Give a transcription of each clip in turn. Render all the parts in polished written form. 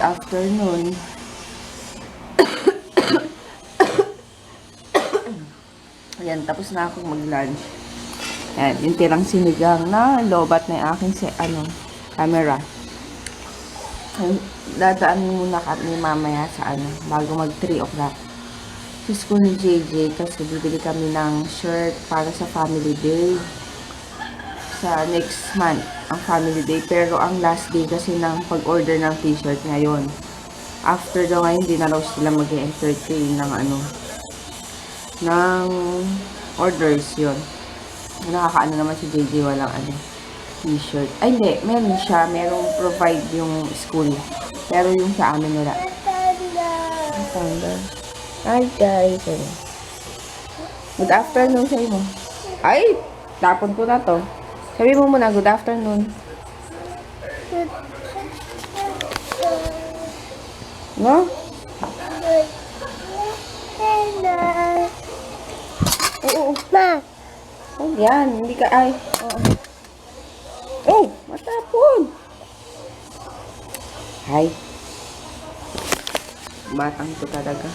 afternoon. Ayan, tapos na akong mag-lunch. Ayan, yung tirang sinigang na lobat na yung aking camera. Dadaan muna kami mamaya sa bago mag 3 o'clock. Sa school ni JJ kasi bibili kami ng shirt para sa family day. Sa next month, ang family day. Pero ang last day kasi ng pag-order ng t-shirt ngayon. After daw ngayon, hindi na raw sila mag-entertain ng ng orders yun. Nakakaano naman si JJ walang t-shirt. Ay hindi, meron siya. Merong provide yung school. Pero yung sa amin wala. Hi guys. Good afternoon sa mo. Ay, tapon ko na to. Sabi mo muna, good afternoon. No? Oo. Ma. Oh, yan. Hindi ka ay. Oo. Oh, matapon. Hi. Batang to talaga.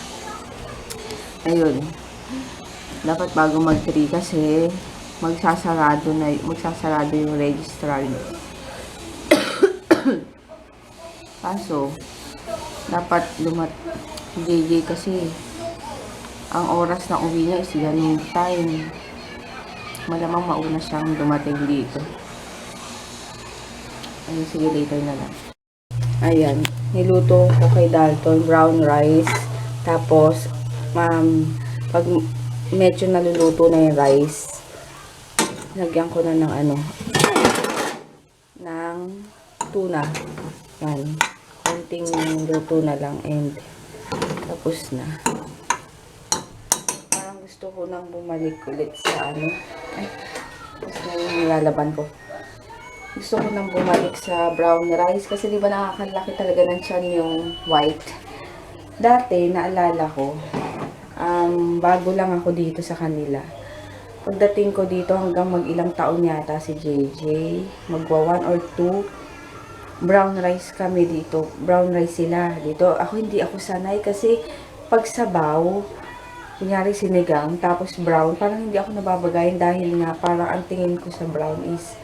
Ayun. Dapat bago mag-3 kasi magsasarado yung registrar. Kaso, dapat JJ kasi ang oras na uwi niya is ganung time. Malamang mauna siyang dumating dito. Ayun, sige, later na lang. Ayan, niluto ko kay Dalton brown rice. Tapos, pag medyo naluluto na yung rice, lagyan ko na ng ng tuna. Yan. Konting luto na lang and tapos na. Parang gusto ko nang bumalik ulit sa ay, tapos na yung nilalaban ko. Gusto ko nang bumalik sa brown rice kasi di ba nakakalaki talaga ng tiyan yung white. Dati, naalala ko, bago lang ako dito sa kanila. Pagdating ko dito hanggang mag-ilang taon yata si JJ, magwa 1 or 2, brown rice kami dito. Brown rice sila dito. Hindi ako sanay kasi pag sabaw, kunyari sinigang, tapos brown, parang hindi ako nababagayin dahil nga parang ang tingin ko sa brown is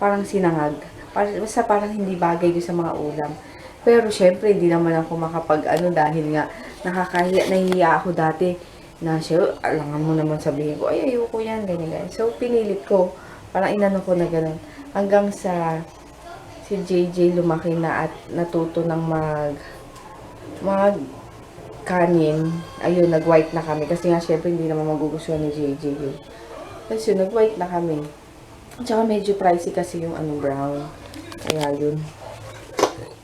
parang sinangag. Basta parang hindi bagay ko sa mga ulam. Pero syempre, hindi naman ako makapag dahil nga nahihiya ako dati na siya, alangan mo naman sabihin ko, ay ayoko yan, ganyan. So, pinilit ko, parang inano ko na gano'n. Hanggang sa si JJ lumaki na at natuto ng kanin. Ayun, nag-white na kami. Kasi nga, syempre, hindi naman magugustuhan ni JJ yun. Kasi nag-white na kami. Tsaka medyo pricey kasi yung brown. Kaya yun.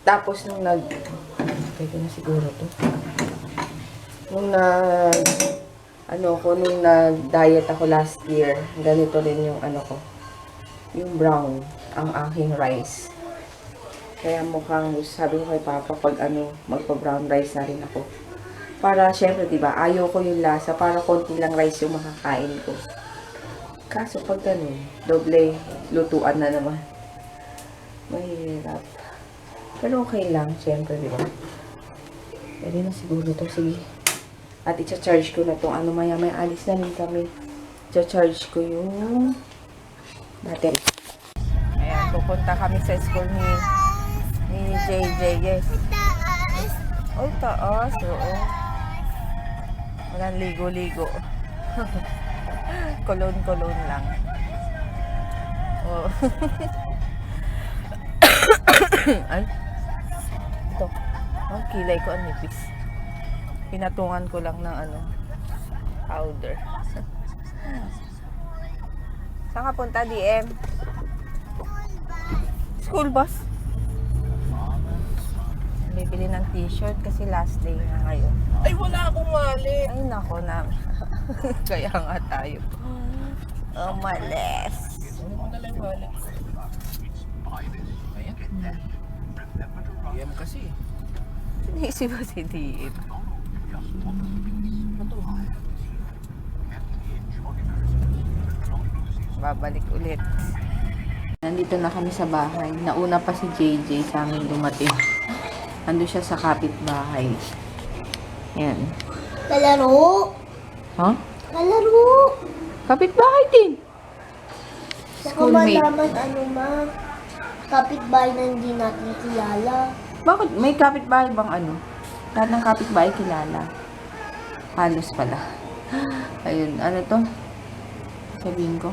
Tapos nung pwede na siguro to. Nung nung nag-diet ako last year, ganito rin yung ko. Yung brown, ang aking rice. Kaya mukhang sabi ko kay Papa pag magpa-brown rice na rin ako. Para syempre, 'di ba? Ayaw ko yung lasa, para konti lang rice yung makakain ko. Kaso pag doble lutuan na naman. Mahirap. Pero okay lang, syempre, di ba? Pwede na siguro to, sige. At i-charge ko na itong maya-maya alis na rin kami. I-charge ko yung battery. Ayan, pupunta kami sa school ni JJ, yes. Ay, taas, oo. Walang ligo-ligo. Kolon-kolon lang. Oh. Ay. Ito. Ang kilay ko, ang nipis. Pinatungan ko lang ng powder. Saan ka punta, DM? School bus? Bibili ng t-shirt kasi last day na ngayon. Ay, wala akong wallet. Ay, nako na. Kaya nga tayo. Umalis. Ano mo na lang wallet? Ayan. DM kasi. Sinisip ba si DM? Babalik ulit. Nandito na kami sa bahay. Nauna pa si JJ sa amin dumating. Ando siya sa kapitbahay. Yan. Kalaro. Huh? Kalaro. Kapitbahay din. Baka Schoolmate. malaman ano ma. Kapitbahay na hindi natin kilala. Bakit? May kapitbahay bang ano? Lahat ng kapitbahay kilala. Halos pala. Ayun, ano to? Sabihin ko.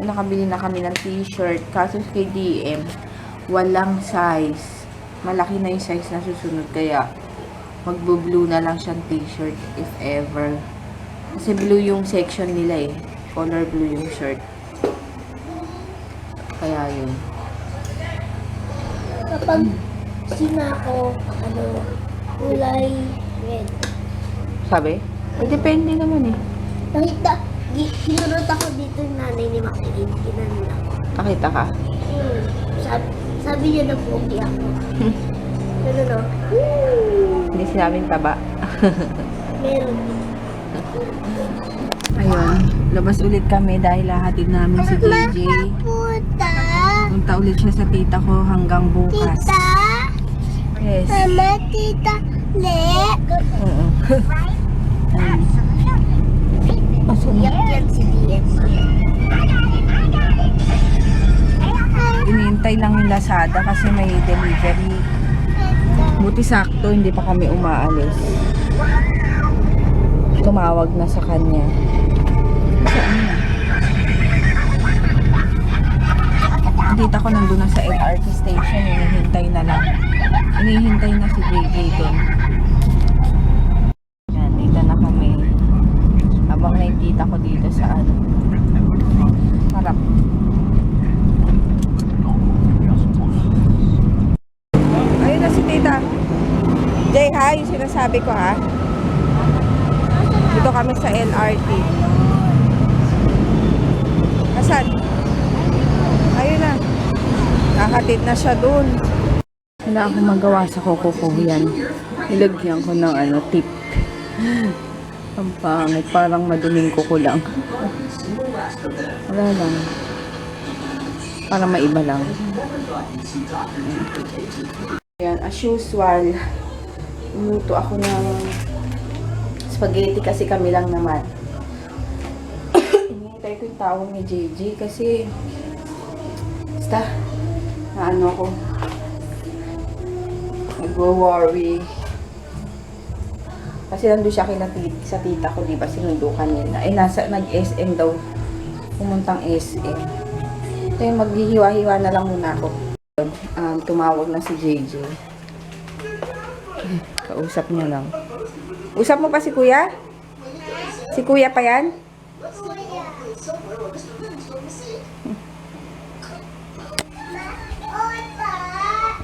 Nakabili na kami ng t-shirt. Kaso kay DM, walang size. Malaki na yung size na susunod. Kaya, magbo-blue na lang siyang t-shirt if ever. Kasi blue yung section nila eh. Color blue yung shirt. Kaya yun. Kapag sinako, kulay red. Sabi? Depende naman eh. Nakita, kinurot ako dito yung nanay ni Makirin. Kinanin ako. Nakita ka? Sabi niya na pogi ako. Ano no? Hindi sinabing taba. Meron. Ayun. Labas ulit kami dahil lahatid namin si JJ. Puta! Punta ulit siya sa tita ko hanggang bukas. Tita! Yes. Mama, tita! Le! Oo. Ayun. Yan si DS. Inihintay lang yung Lazada kasi may delivery. Buti sakto, hindi pa kami umaalis. Tumawag na sa kanya. Saan na? Dito ko nandun na sa LRT station, inihintay na lang. Inihintay na si JJ doon. Yan, dito na kami. Habang na yung tita ko dito sa ano. Harap. Ayun na si tita. Jay, ha? Yung sinasabi ko, ha? Dito kami sa LRT. Asan? Ayun na. Nakatid na siya dun. Wala akong magawa sa kuko ko yan. Ilagyan ko ng ano, tip. Ang pangit. Parang maduming kuko lang. Wala lang. Para maiba lang. Ayan, as usual, luto ako ng spaghetti kasi kami lang naman. Hinihintay ko yung tawag ni JJ kasi basta, ano ako, nag-worry. Kasi nandun siya sa tita ko, diba, sinundo kanina. Eh, nag-SM daw, pumuntang SM. So, yung maghihiwa-hiwa na lang muna ako. Tumawag na si JJ. Kausap niya lang. Usap mo pa si kuya? Si kuya pa yan?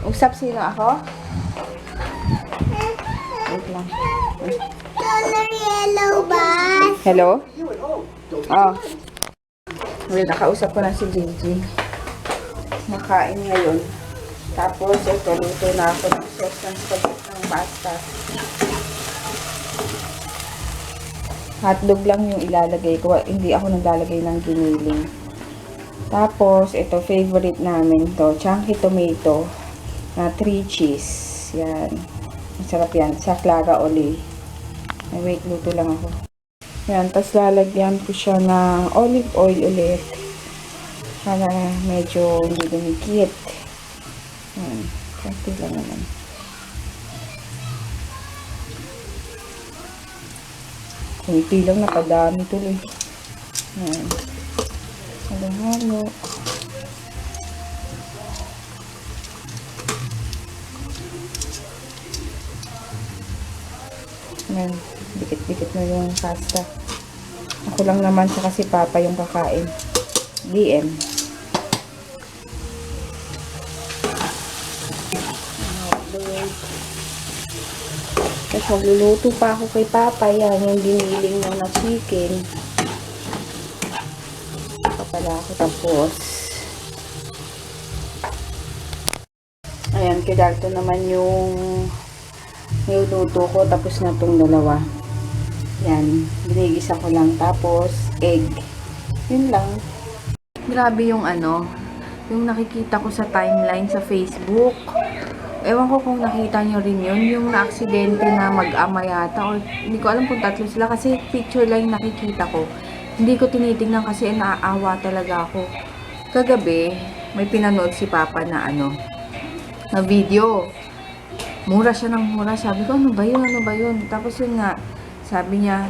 Usap sino ako? Wait lang. Color yellow ba? Hello? Oh. Wait, nakausap ko na si JJ. Makain ngayon. Tapos, ito, luto na ako ng sauce ng spaghetti ng pasta. Hotdog lang yung ilalagay ko. Hindi ako naglalagay ng giniling. Tapos, ito, favorite namin to. Chunky tomato na 3 cheese. Yan. Masarap yan. Sa Clara Oli. Ay, wait, luto lang ako. Yan. Tapos, lalagyan ko siya ng olive oil ulit. Para medyo hindi dumikit. Yan. Kunti lang naman. Kunti lang, napadami tuloy. Yan. Halo-halo. Yan. Dikit-dikit na yung pasta. Ako lang naman siya kasi papa yung kakain. DM. Tapos magluluto pa ako kay Papa. Yan, yung biniling mo na chicken. Ito pala ako tapos. Ayan, kidalto naman yung niluto ko. Tapos na itong dalawa. Yan, binigisa ko lang. Tapos, egg. Yun lang. Grabe yung ano, yung nakikita ko sa timeline sa Facebook. Ewan ko kung nakita nyo rin yun, yung na-aksidente na mag-ama yata, or hindi ko alam kung tatlo sila, kasi picture lang yung nakikita ko. Hindi ko tinitingnan kasi naaawa talaga ako. Kagabi, may pinanood si Papa na na video. Mura siya ng mura. Sabi ko, ano ba yun? Ano ba yun? Tapos yun nga, sabi niya,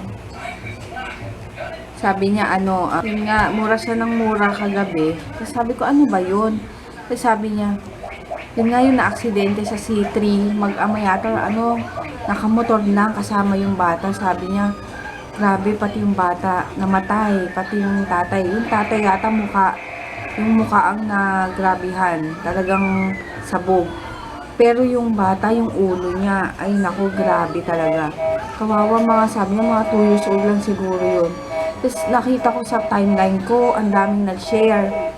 yun nga, mura siya ng mura kagabi. Tapos sabi ko, ano ba yun? Tapos sabi niya, yun nga yung na-aksidente sa C3, mag-ama yata, nakamotor lang kasama yung bata. Sabi niya, grabe, pati yung bata namatay, pati yung tatay. Yung tatay yata yung mukha ang nagrabihan, talagang sabog. Pero yung bata, yung ulo niya, ay naku, grabe talaga. Kawawa, sabi niya, mga 2 years old lang siguro yun. Tapos nakita ko sa timeline ko, ang daming nag-share.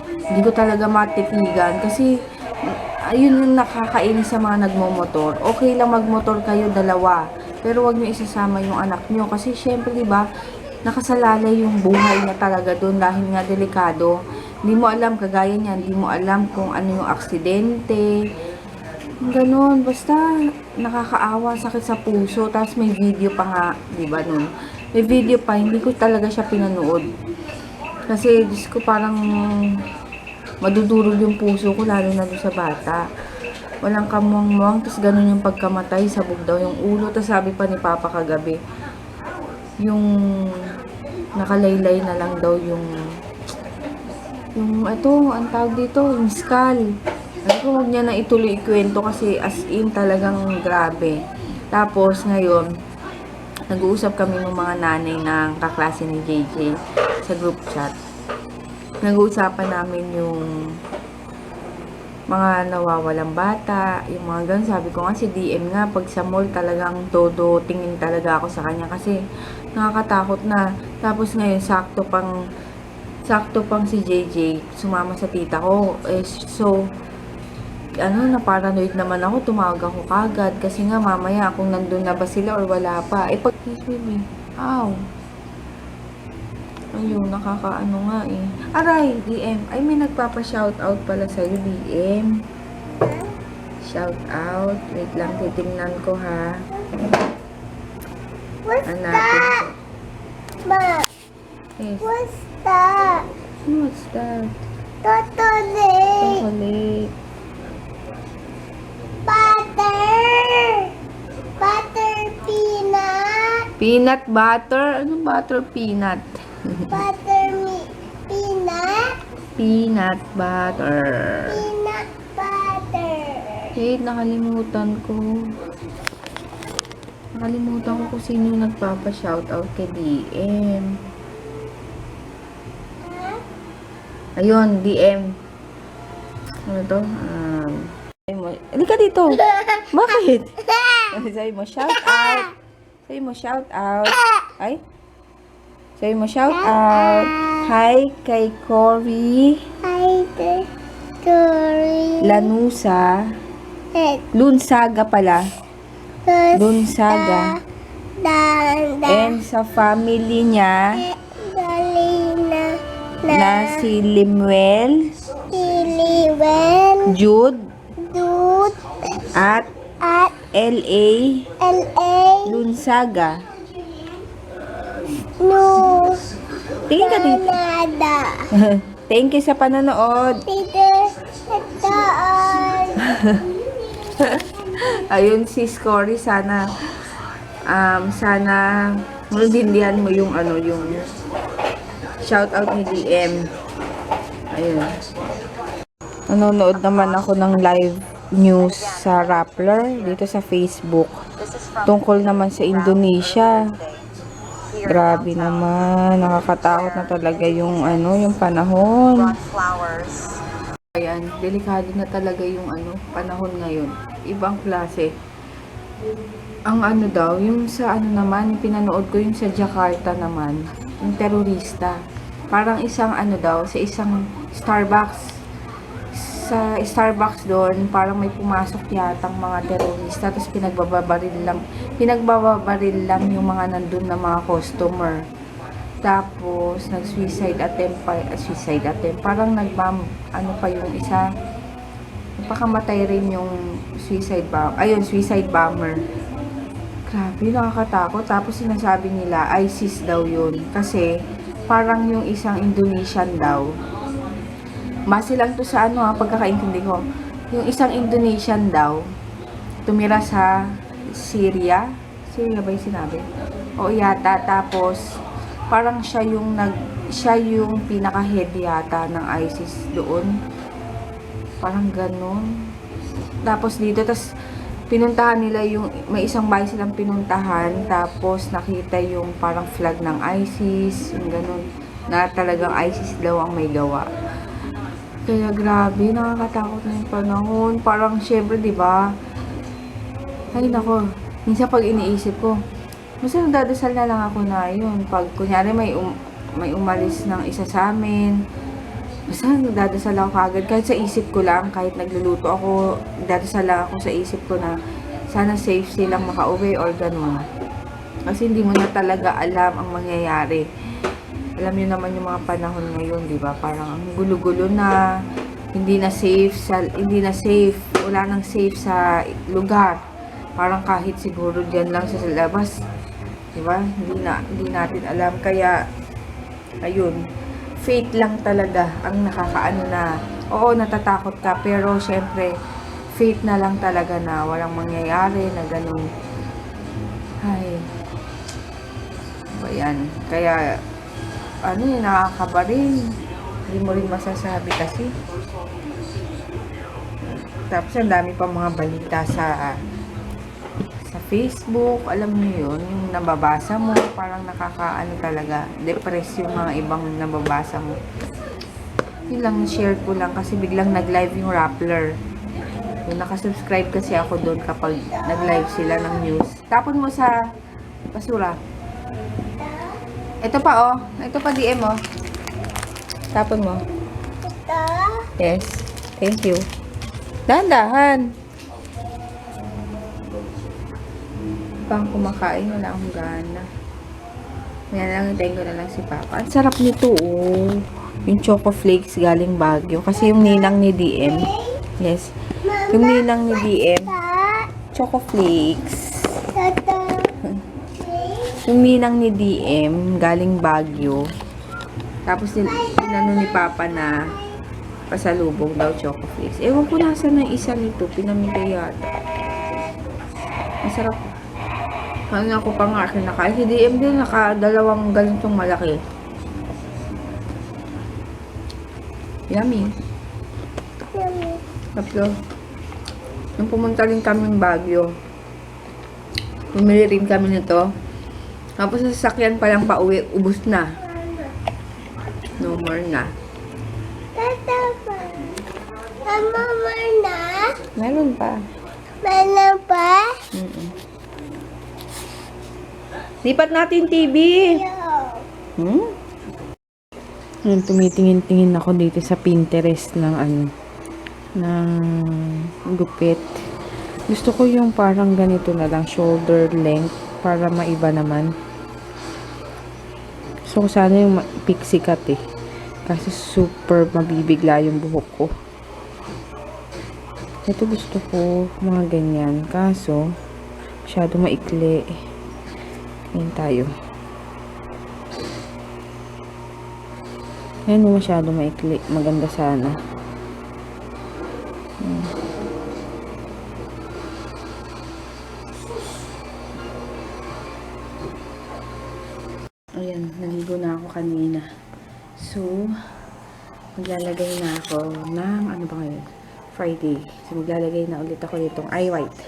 Hindi ko talaga matitigan kasi ayun yung nakakainis sa mga nagmomotor. Okay lang magmotor kayo dalawa, pero wag niyo isasama yung anak niyo kasi syempre 'di ba, nakasalalay yung buhay niya talaga doon dahil nga delikado. Hindi mo alam kagaya niyan, hindi mo alam kung ano yung aksidente. Ganon, basta nakakaawa, sakit sa puso, tapos may video pa nga, 'di ba nun? May video pa, hindi ko talaga siya pinanood. Kasi Diyos ko, parang madudurog yung puso ko, lalo na doon sa bata. Walang kamuang-muang, tapos ganun yung pagkamatay, sabog daw yung ulo. Tapos sabi pa ni Papa kagabi, yung nakalaylay na lang daw yung ang tawag dito, yung skull. Sabi ko, huwag niya na ituloy ikwento kasi as in talagang grabe. Tapos ngayon, nag-uusap kami ng mga nanay ng kaklase ni JJ sa group chat. Nag-uusapan namin yung mga nawawalang bata, yung mga ganun. Sabi ko nga si DM nga, pag sa mall talagang todo tingin talaga ako sa kanya kasi nakakatakot na. Tapos ngayon, sakto pang si JJ sumama sa tita ko. So, na paranoid naman ako, tumawag ako kagad kasi nga mamaya kung nandun na ba sila or wala pa. Baby, ayun, nakakaano nga eh. Aray, DM. Ay, may nagpapa-shoutout pala sa'yo, DM. Shoutout. Wait lang, titingnan ko ha. What's Hanapin that? ko. Ma, Yes. what's that? What's that? Chocolate. Chocolate. Butter. Butter peanut. Peanut butter? Anong butter peanut? Peanut. Peanut butter. Peanut butter. Wait, nakalimutan ko. Nakalimutan ko kung sino yung nagpapa-shoutout kay DM. Ayun, DM. Ano to? Halika dito. Bakit? Sabi mo, shoutout. Sabi mo, shoutout. Ay? Sabi mo, shoutout. Hi kay Cory Hi, Tori. Lanusa. Lunsaga pala. Lunsaga. And sa family niya na si Limuel, Jude, at LA Lunsaga. Tingin ka dito. Thank you sa panonood. Ayun si Cory, sana maintindihan mo yung yung shoutout ni DM. Ayun. Nanonood naman ako ng live news sa Rappler dito sa Facebook. Tungkol naman sa Indonesia. Grabe naman, nakakatakot na talaga yung yung panahon. Ayan, delikado na talaga yung panahon ngayon. Ibang klase. Ang daw, yung sa naman, yung pinanood ko yung sa Jakarta naman, yung terorista. Parang isang daw, sa isang Starbucks. Sa Starbucks doon, parang may pumasok yatang mga terorista, tapos pinagbabaril lang yung mga nandun na mga customer. Tapos, nag-suicide attempt, parang pa yung isa, Napakamatay rin yung suicide bomber. Grabe, nakakatakot. Tapos sinasabi nila, ISIS daw yun. Kasi, parang yung isang Indonesian daw. Base lang to sa pagkakaintindi ko. Yung isang Indonesian daw, tumira sa Syria. Syria ba yung sinabi? O yata. Tapos, parang siya yung pinaka-head yata ng ISIS doon. Parang ganun. Tapos dito, pinuntahan nila may isang bahay silang pinuntahan, tapos nakita yung parang flag ng ISIS, yung ganun, na talagang ISIS daw ang may gawa. Kaya grabe, nakakatakot na yung panahon. Parang syempre, di ba? Ay nako, minsan pag iniisip ko, minsan nagdadasal na lang ako na yun. Pag kunyari may umalis ng isa sa amin, basta nagdadasal ako kagad. Kahit sa isip ko lang, kahit nagluluto ako, nagdadasal lang ako sa isip ko na sana safe silang makauwi or ganun. Kasi hindi mo na talaga alam ang mangyayari. Alam niyo naman yung mga panahon ngayon, di ba? Parang ang gulo-gulo na, hindi na safe, wala nang safe sa lugar. Parang kahit siguro dyan lang sa labas, di ba? Hindi natin alam. Kaya, ayun, faith lang talaga ang nakakaano na, oo, natatakot ka, pero syempre, faith na lang talaga na walang mangyayari na ganun. Ay, ba yan? Kaya, nakakaba rin. Hindi mo rin masasabi kasi. Tapos, ang dami pa mga balita sa Facebook, alam niyo yun, yung nababasa mo, parang nakakaano talaga, depress yung mga ibang nababasa mo. Yun lang, share ko lang kasi biglang nag-live yung Rappler. Yung nakasubscribe kasi ako doon kapag nag-live sila ng news. Tapon mo sa basura. Ito pa ito pa DM Tapon mo. Yes, thank you. Dahan-dahan. Pang kumakain, wala akong gana. Yan lang, hintayin ko na lang si Papa. Ang sarap nito, yung Choco Flakes galing Baguio. Kasi yung ninang ni DM, yes, yung ninang ni DM, Choco Flakes. Yung ninang ni DM, galing Baguio. Tapos, inano ni Papa na pasalubong daw Choco Flakes. Ewan ko nasa na isa nito, pinamigay yata. Masarap. Ano ako pa nga kinakain. Si DM din, naka-2 ganitong malaki. Yummy. Tapos, nung pumunta rin kami ng Baguio, bumili rin kami nito. Tapos, sa sasakyan pa lang pauwi, ubos na. No more na. More na? Meron pa. Meron pa? Lipat natin TV. Yung tumitingin-tingin ako dito sa Pinterest ng gupit. Gusto ko yung parang ganito na lang, shoulder length, para maiba naman. Gusto ko sana yung pixie cut kasi super mabibigla yung buhok ko. Ito gusto ko, mga ganyan. Kaso, masyado maikli. Yan tayo. Yan, masyado maikli. Maganda sana. Ayan, naligo na ako kanina. So, maglalagay na ako ng, ano ba ngayon? Friday. So, maglalagay na ulit ako nitong eye white.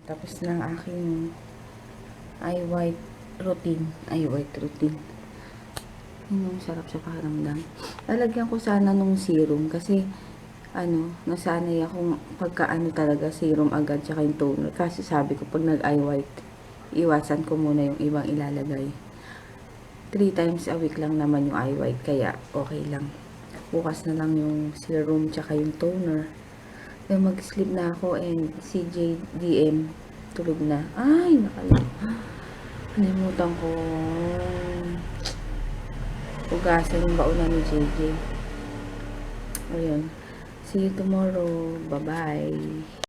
Tapos ng aking eye white routine. Yun yung sarap sa pakiramdam. Lalagyan ko sana nung serum kasi nasanay akong pagka talaga serum agad tsaka yung toner. Kasi sabi ko pag nag-eye white, iwasan ko muna yung ibang ilalagay. 3 times a week lang naman yung eye white kaya okay lang. Bukas na lang yung serum tsaka yung toner. Then mag-sleep na ako and si JDM tulog na. Ay, nakalimutan ko. Ugasan yung bauna ni JJ. Ayun. See you tomorrow. Bye-bye.